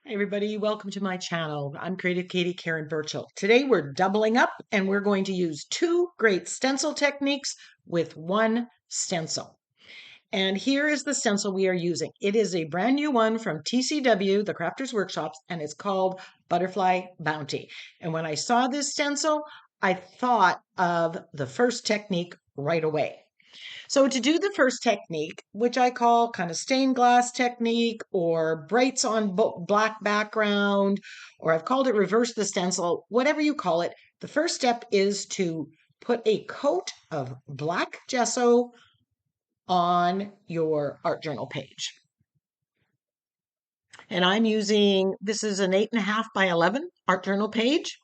Hi everybody, welcome to my channel. I'm Creative Katie Karen Burchill. Today we're doubling up and we're going to use two great stencil techniques with one stencil. And here is the stencil we are using. It is a brand new one from TCW, the Crafters Workshops, and it's called Butterfly Bounty. And when I saw this stencil, I thought of the first technique right away. So to do the first technique, which I call kind of stained glass technique or brights on black background, or I've called it reverse the stencil, whatever you call it, the first step is to put a coat of black gesso on your art journal page. And I'm using, this is an 8.5 by 11 art journal page.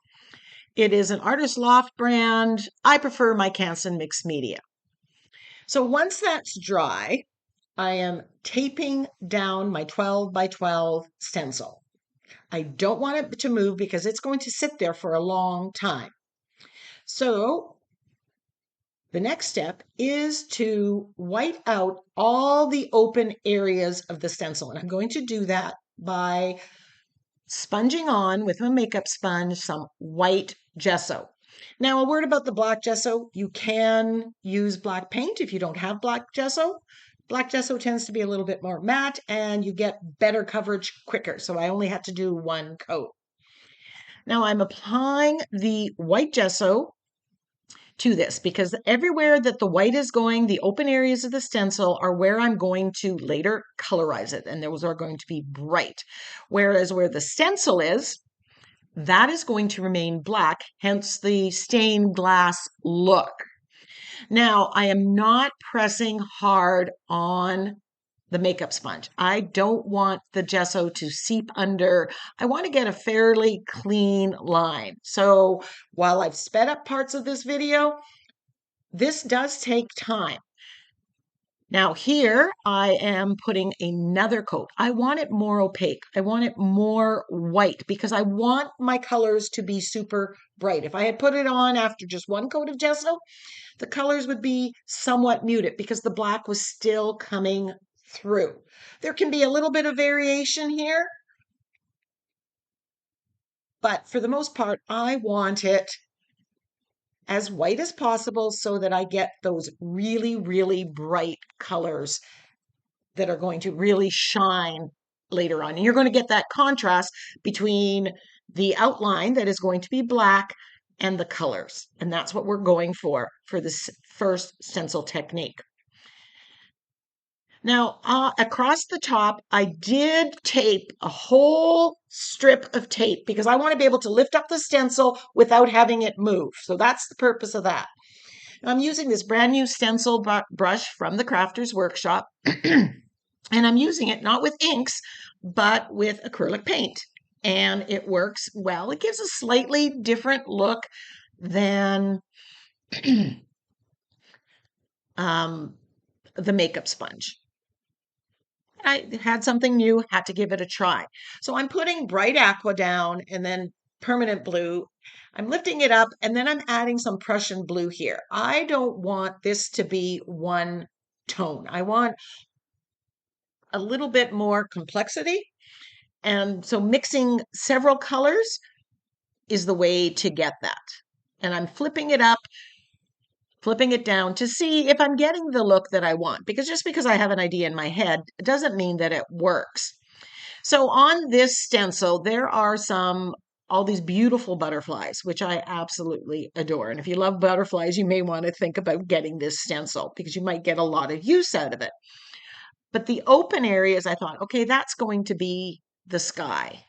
It is an Artist Loft brand. I prefer my Canson mixed media. So once that's dry, I am taping down my 12 by 12 stencil. I don't want it to move because it's going to sit there for a long time. So the next step is to white out all the open areas of the stencil. And I'm going to do that by sponging on with a makeup sponge some white gesso. Now, a word about the black gesso. You can use black paint if you don't have black gesso. Black gesso tends to be a little bit more matte and you get better coverage quicker. So I only had to do one coat. Now I'm applying the white gesso to this because everywhere that the white is going, the open areas of the stencil are where I'm going to later colorize it. And those are going to be bright. Whereas where the stencil is, that is going to remain black, hence the stained glass look. Now, I am not pressing hard on the makeup sponge. I don't want the gesso to seep under. I want to get a fairly clean line. So while I've sped up parts of this video, this does take time. Now here I am putting another coat. I want it more opaque. I want it more white because I want my colors to be super bright. If I had put it on after just one coat of gesso, the colors would be somewhat muted because the black was still coming through. There can be a little bit of variation here, but for the most part, I want it as white as possible so that I get those really, really bright colors that are going to really shine later on. And you're going to get that contrast between the outline that is going to be black and the colors. And that's what we're going for this first stencil technique. Now, across the top, I did tape a whole strip of tape because I want to be able to lift up the stencil without having it move. So that's the purpose of that. I'm using this brand new stencil brush from the Crafters Workshop. And I'm using it not with inks, but with acrylic paint. And it works well. It gives a slightly different look than the makeup sponge. I had something new, had to give it a try. So I'm putting bright aqua down and then permanent blue. I'm lifting it up and then I'm adding some Prussian blue here. I don't want this to be one tone. I want a little bit more complexity. And so mixing several colors is the way to get that. And I'm flipping it up, flipping it down to see if I'm getting the look that I want. Because just because I have an idea in my head doesn't mean that it works. So on this stencil, there are all these beautiful butterflies, which I absolutely adore. And if you love butterflies, you may want to think about getting this stencil because you might get a lot of use out of it. But the open areas, I thought, okay, that's going to be the sky.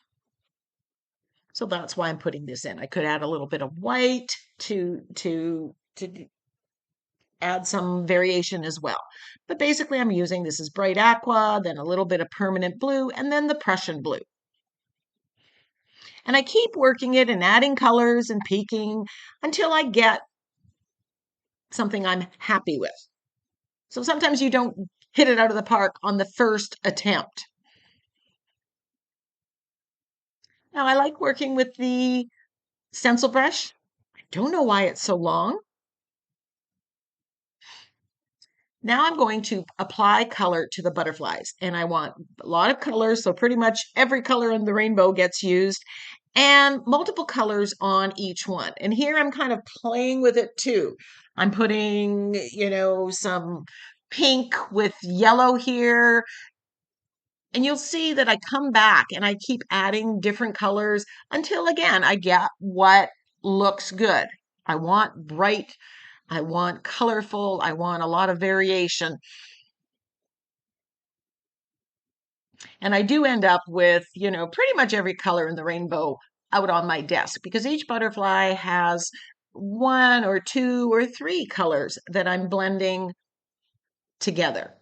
So that's why I'm putting this in. I could add a little bit of white to add some variation as well. But basically I'm using, this is bright aqua, then a little bit of permanent blue, and then the Prussian blue. And I keep working it and adding colors and peaking until I get something I'm happy with. So sometimes you don't hit it out of the park on the first attempt. Now I like working with the stencil brush. I don't know why it's so long. Now I'm going to apply color to the butterflies, and I want a lot of colors, so pretty much every color in the rainbow gets used, and multiple colors on each one. And here I'm kind of playing with it too. I'm putting, some pink with yellow here, and you'll see that I come back and I keep adding different colors until again I get what looks good. I want bright, I want colorful, I want a lot of variation. And I do end up with, pretty much every color in the rainbow out on my desk because each butterfly has one or two or three colors that I'm blending together.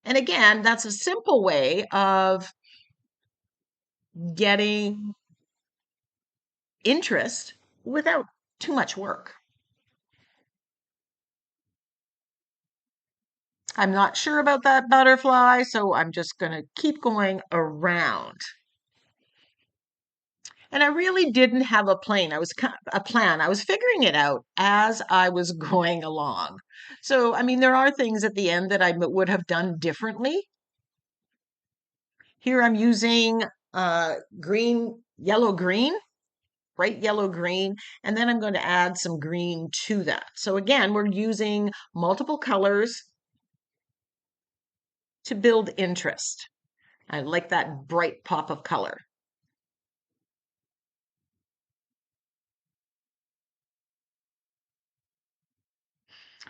And again, that's a simple way of getting interest without too much work. I'm not sure about that butterfly, so I'm just going to keep going around. And I really didn't have a plan. I was figuring it out as I was going along. So, I mean, there are things at the end that I would have done differently. Here I'm using yellow green, bright yellow green, and then I'm going to add some green to that. So again, we're using multiple colors to build interest. I like that bright pop of color.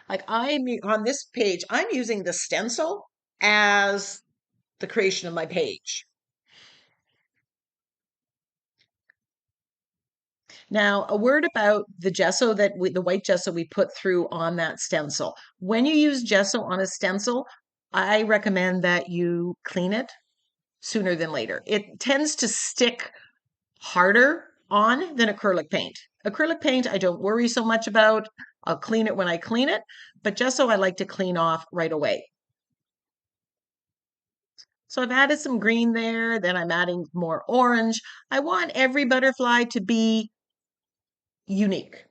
Like I'm on this page, I'm using the stencil as the creation of my page. Now, a word about the gesso the white gesso we put through on that stencil. When you use gesso on a stencil, I recommend that you clean it sooner than later. It tends to stick harder on than acrylic paint. Acrylic paint, I don't worry so much about. I'll clean it when I clean it, but gesso I like to clean off right away. So I've added some green there, then I'm adding more orange. I want every butterfly to be unique.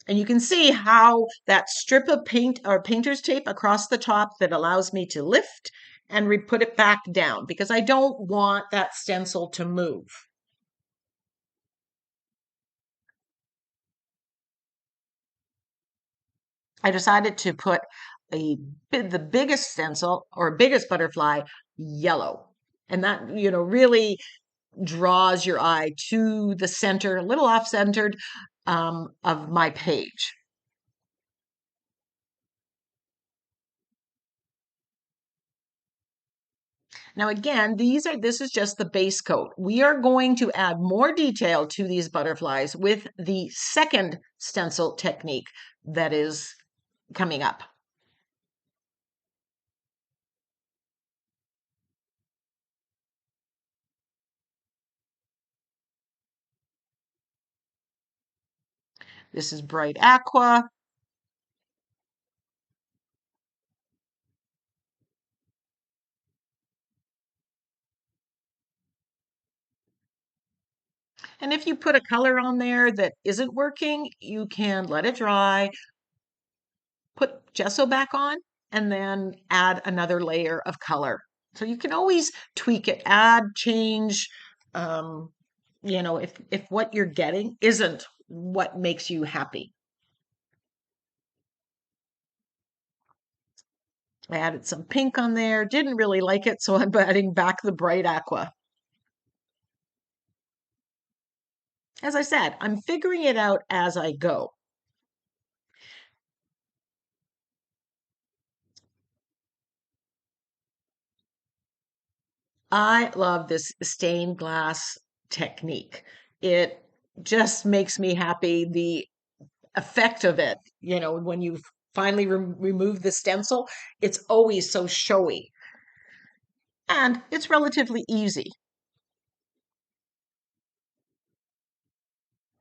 And you can see how that strip of paint or painter's tape across the top that allows me to lift and put it back down because I don't want that stencil to move. I decided to put the biggest stencil or biggest butterfly yellow. And that, really draws your eye to the center, a little off-centered of my page. Now again, this is just the base coat. We are going to add more detail to these butterflies with the second stencil technique that is coming up. This is bright aqua. And if you put a color on there that isn't working, you can let it dry, put gesso back on, and then add another layer of color. So you can always tweak it, add, change, if what you're getting isn't what makes you happy. I added some pink on there, didn't really like it, so I'm adding back the bright aqua. As I said, I'm figuring it out as I go. I love this stained glass technique. It just makes me happy. The effect of it, when you finally remove the stencil, it's always so showy. And it's relatively easy.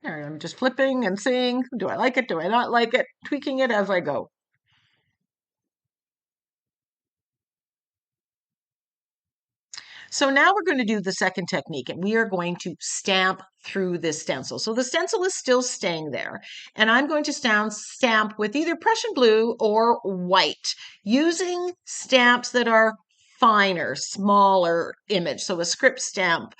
I'm just flipping and seeing, do I like it? Do I not like it? Tweaking it as I go. So now we're going to do the second technique, and we are going to stamp through this stencil. So the stencil is still staying there, and I'm going to stamp with either Prussian blue or white, using stamps that are finer, smaller image. So a script stamp.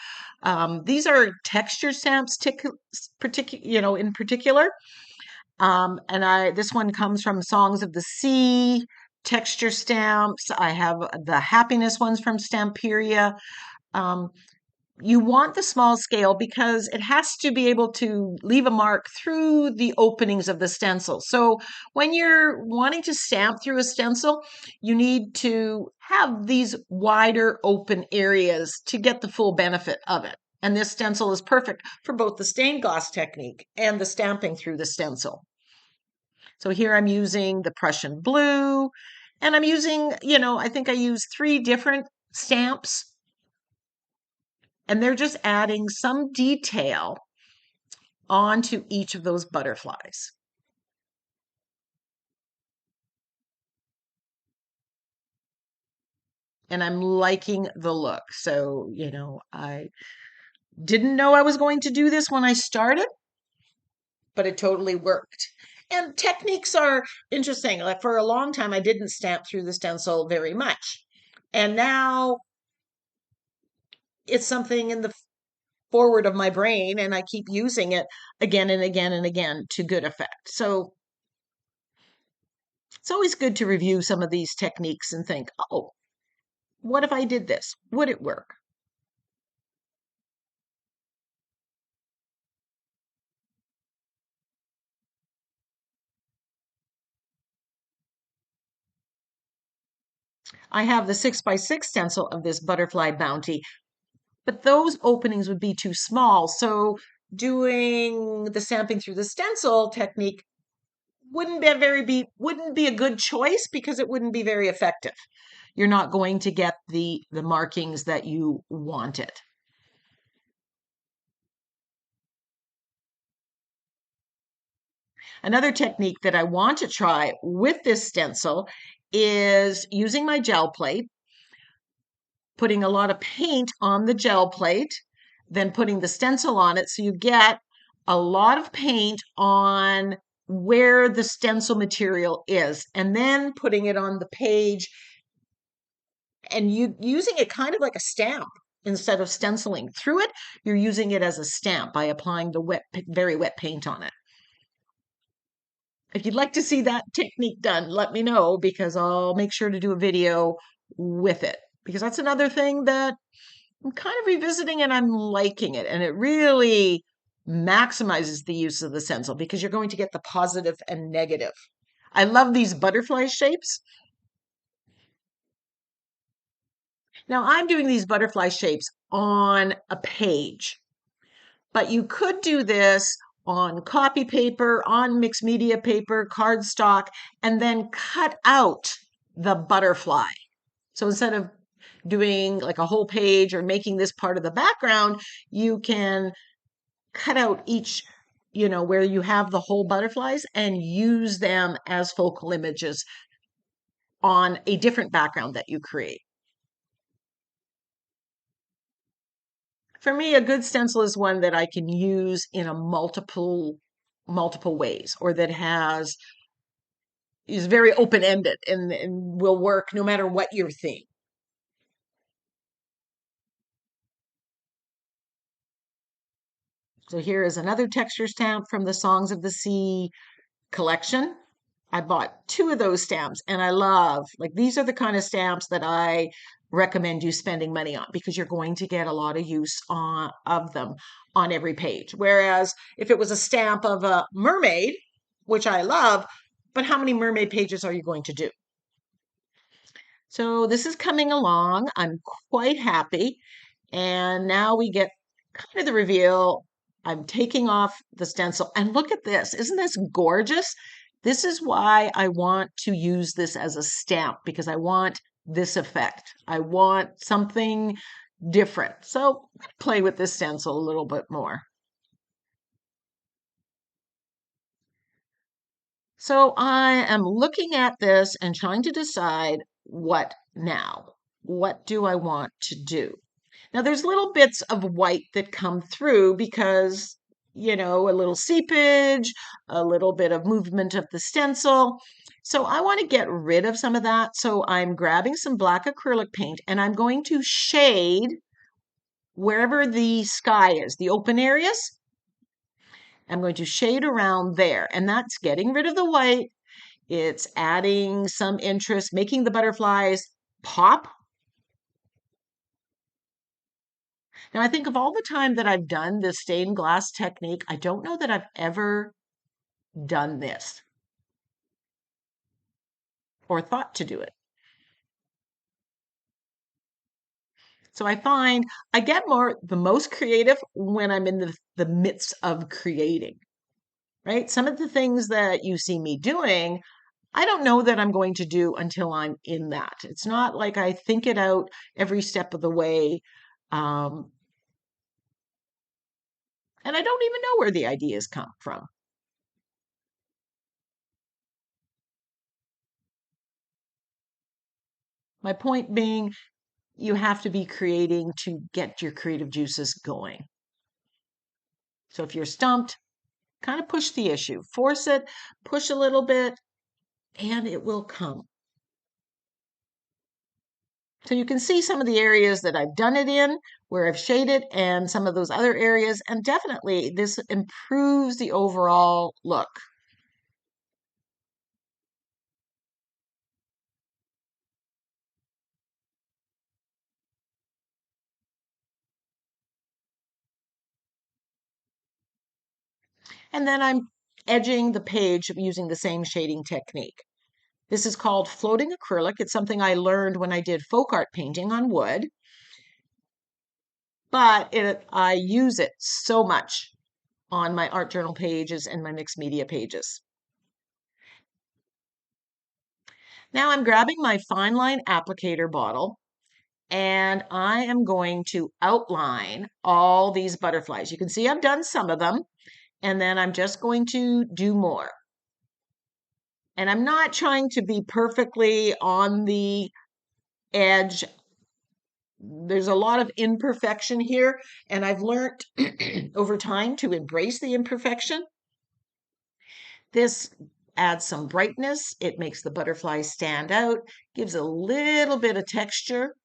These are texture stamps, in particular. This one comes from Songs of the Sea, texture stamps. I have the happiness ones from Stamperia. Um, you want the small scale because it has to be able to leave a mark through the openings of the stencil. So when you're wanting to stamp through a stencil, you need to have these wider open areas to get the full benefit of it. And this stencil is perfect for both the stained glass technique and the stamping through the stencil. So here I'm using the Prussian blue, and I'm using, I think I use 3 different stamps, and they're just adding some detail onto each of those butterflies. And I'm liking the look. So, I didn't know I was going to do this when I started, but it totally worked. And techniques are interesting. Like for a long time, I didn't stamp through the stencil very much. And now it's something in the forward of my brain, and I keep using it again and again and again to good effect. So it's always good to review some of these techniques and think, oh, what if I did this? Would it work? I have the 6x6 stencil of this butterfly bounty, but those openings would be too small. So doing the stamping through the stencil technique wouldn't be a good choice because it wouldn't be very effective. You're not going to get the markings that you wanted. Another technique that I want to try with this stencil is using my gel plate, putting a lot of paint on the gel plate, then putting the stencil on it so you get a lot of paint on where the stencil material is, and then putting it on the page and using it kind of like a stamp. Instead of stenciling through it, you're using it as a stamp by applying the very wet paint on it. If you'd like to see that technique done, let me know because I'll make sure to do a video with it. Because that's another thing that I'm kind of revisiting and I'm liking it. And it really maximizes the use of the stencil because you're going to get the positive and negative. I love these butterfly shapes. Now I'm doing these butterfly shapes on a page, but you could do this on copy paper, on mixed media paper, cardstock, and then cut out the butterfly. So instead of doing like a whole page or making this part of the background, you can cut out each, where you have the whole butterflies and use them as focal images on a different background that you create. For me, a good stencil is one that I can use in a multiple ways, or that is very open-ended and will work no matter what your theme. So here is another texture stamp from the Songs of the Sea collection. I bought 2 of those stamps and I love, like, these are the kind of stamps that I recommend you spending money on because you're going to get a lot of use of them on every page. Whereas if it was a stamp of a mermaid, which I love, but how many mermaid pages are you going to do? So this is coming along. I'm quite happy. And now we get kind of the reveal. I'm taking off the stencil and look at this. Isn't this gorgeous? This is why I want to use this as a stamp because I want this effect. I want something different. So play with this stencil a little bit more. So I am looking at this and trying to decide what now. What do I want to do? Now there's little bits of white that come through because, a little seepage, a little bit of movement of the stencil. So I want to get rid of some of that. So I'm grabbing some black acrylic paint and I'm going to shade wherever the sky is, the open areas. I'm going to shade around there, and that's getting rid of the white. It's adding some interest, making the butterflies pop. Now, I think of all the time that I've done this stained glass technique, I don't know that I've ever done this or thought to do it. So I find I get the most creative when I'm in the midst of creating, right? Some of the things that you see me doing, I don't know that I'm going to do until I'm in that. It's not like I think it out every step of the way. Um, and I don't even know where the ideas come from. My point being, you have to be creating to get your creative juices going. So if you're stumped, kind of push the issue, force it, push a little bit, and it will come. So you can see some of the areas that I've done it in, where I've shaded, and some of those other areas, and definitely this improves the overall look. And then I'm edging the page using the same shading technique. This is called floating acrylic. It's something I learned when I did folk art painting on wood, but I use it so much on my art journal pages and my mixed media pages. Now I'm grabbing my fine line applicator bottle and I am going to outline all these butterflies. You can see I've done some of them, and then I'm just going to do more. And I'm not trying to be perfectly on the edge. There's a lot of imperfection here, and I've learned over time to embrace the imperfection. This adds some brightness. It makes the butterflies stand out, gives a little bit of texture.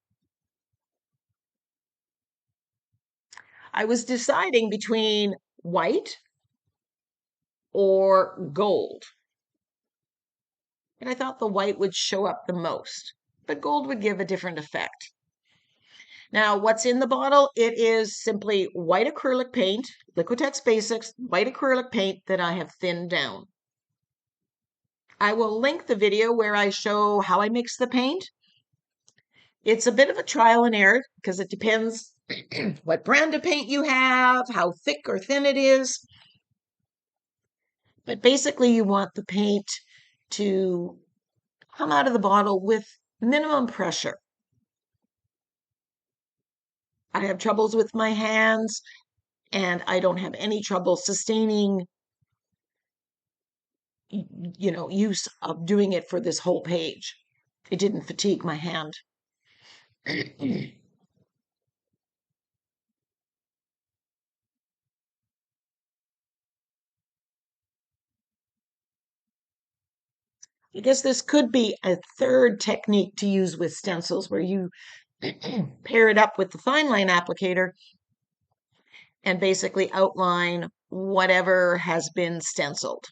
I was deciding between white or gold. And I thought the white would show up the most, but gold would give a different effect. Now, what's in the bottle? It is simply white acrylic paint, Liquitex Basics, white acrylic paint that I have thinned down. I will link the video where I show how I mix the paint. It's a bit of a trial and error because it depends what brand of paint you have, how thick or thin it is. But basically, you want the paint to come out of the bottle with minimum pressure. I have troubles with my hands, and I don't have any trouble sustaining, use of doing it for this whole page. It didn't fatigue my hand. I guess this could be a third technique to use with stencils where you pair it up with the fine line applicator and basically outline whatever has been stenciled.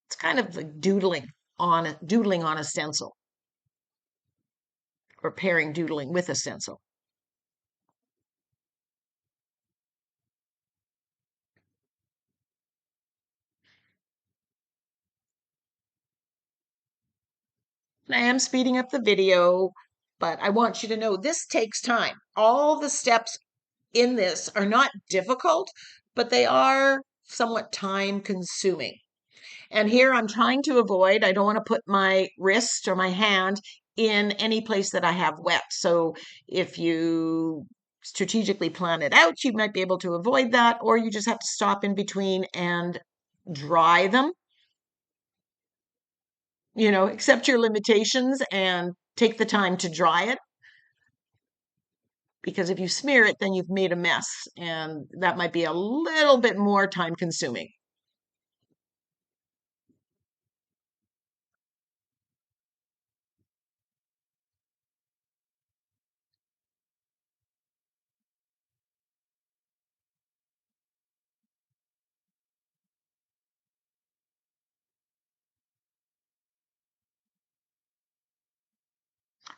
It's kind of like doodling on a stencil, or pairing doodling with a stencil. And I am speeding up the video, but I want you to know this takes time. All the steps in this are not difficult, but they are somewhat time consuming. And here I'm trying to avoid, I don't want to put my wrist or my hand in any place that I have wet. So if you strategically plan it out, you might be able to avoid that, or you just have to stop in between and dry them. accept your limitations and take the time to dry it. Because if you smear it, then you've made a mess, and that might be a little bit more time consuming.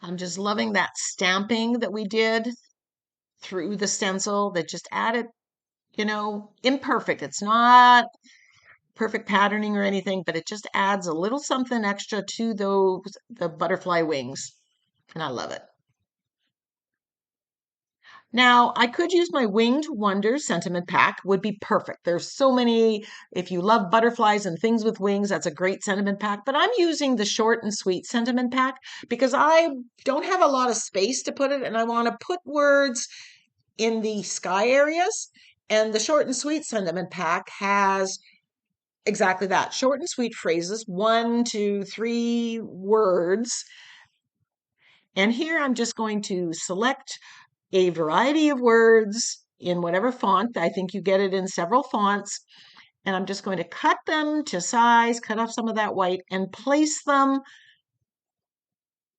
I'm just loving that stamping that we did through the stencil that just added, imperfect. It's not perfect patterning or anything, but it just adds a little something extra to the butterfly wings, and I love it. Now, I could use my Winged Wonders sentiment pack, would be perfect. There's so many, if you love butterflies and things with wings, that's a great sentiment pack. But I'm using the short and sweet sentiment pack because I don't have a lot of space to put it, and I want to put words in the sky areas. And the short and sweet sentiment pack has exactly that, short and sweet phrases, 1, 2, 3 words. And here I'm just going to select a variety of words in whatever font. I think you get it in several fonts. And I'm just going to cut them to size, cut off some of that white, and place them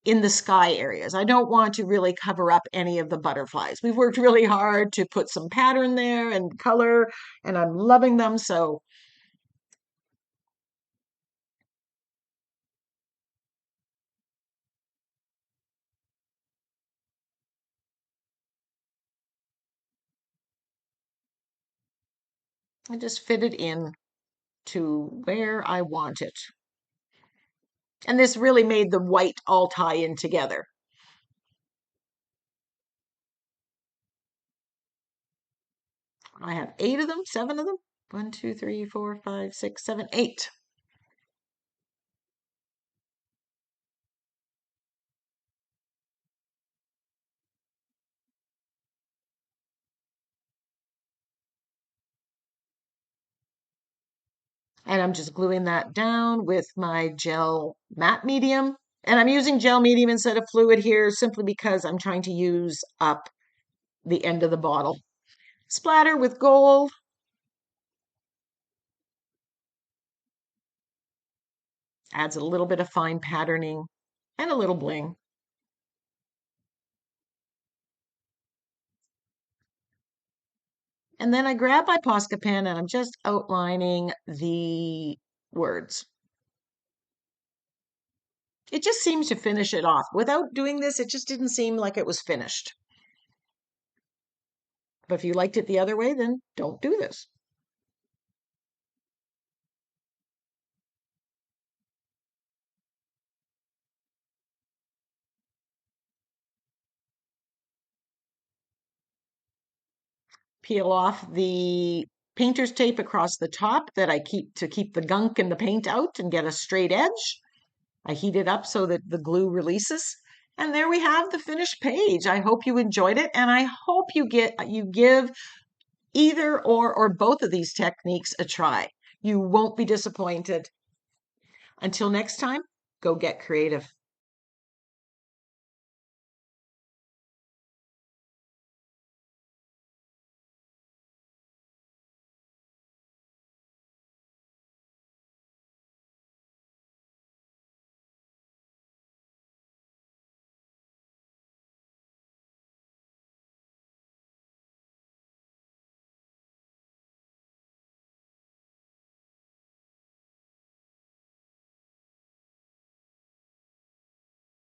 in the sky areas. I don't want to really cover up any of the butterflies. We've worked really hard to put some pattern there and color, and I'm loving them. So I just fit it in to where I want it. And this really made the white all tie in together. I have 8 of them, 7 of them. 1, 2, 3, 4, 5, 6, 7, 8. And I'm just gluing that down with my gel matte medium. And I'm using gel medium instead of fluid here simply because I'm trying to use up the end of the bottle. Splatter with gold. Adds a little bit of fine patterning and a little bling. And then I grab my Posca pen and I'm just outlining the words. It just seems to finish it off. Without doing this, it just didn't seem like it was finished. But if you liked it the other way, then don't do this. Peel off the painter's tape across the top that I keep to keep the gunk and the paint out and get a straight edge. I heat it up so that the glue releases. And there we have the finished page. I hope you enjoyed it, and I hope you give either or both of these techniques a try. You won't be disappointed. Until next time, go get creative.